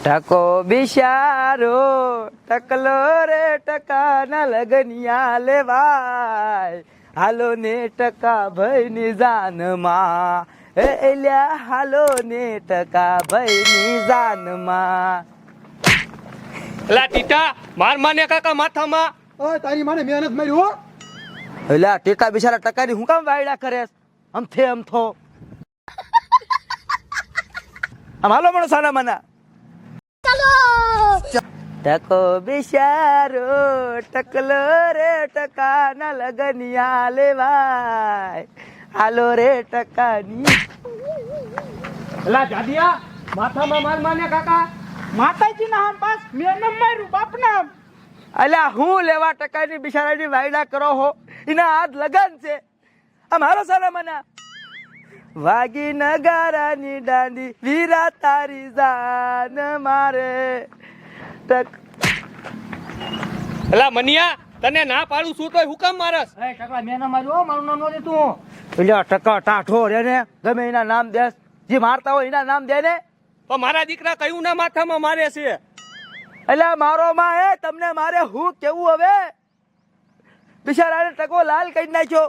ટકો બિચારો ટકલો રે ટકા ના લગનિયા લેવાય હાલો ને ટકા ભાઈ ની જાનમાં એલ્યા હાલો ને ટકા ભાઈ ની જાનમાં. એલા ટીટા માર માને કાકા માથામાં. ઓય તારી માને મહેનત મારી હો. એલ્યા ટેટા બિચારા ટકાની હું કામ વાયડા કરે અમથે અમથો આમ હાલો મણો સાના મના ટકો બિચારો ટકલો રે ટકા ના લગનિયા લેવાય હાલો રે ટકાની. એલા જાડિયા માથામાં માર માને કાકા. માતાજી ના હામ પાસ મેં માર્યું બાપ નામ. અલ્યા હું લેવા ટકાની બિચારાની વાયડા કરો હો એના હાથ લગન છે આમ હાલો સાના મના. વાગી નગારાની દાંડી વીરા તારી જાન મારે એલા મનિયા તને ના પાડું છું તોય હુકમ મારસ. એ ટકલા મેં ના માર્યું હો, મારું નામ નો દે તું. એટલે ટકા ટાઠો રે ને ગમે એના નામ દે જે મારતા હોય એના નામ દે ને. પણ મારા દીકરા કયું ના માથામાં મારે છે. એટલે મારો માં તમને મારે હું કેવું હવે બિચારાને ટકો લાલ કરી નાખ્યો.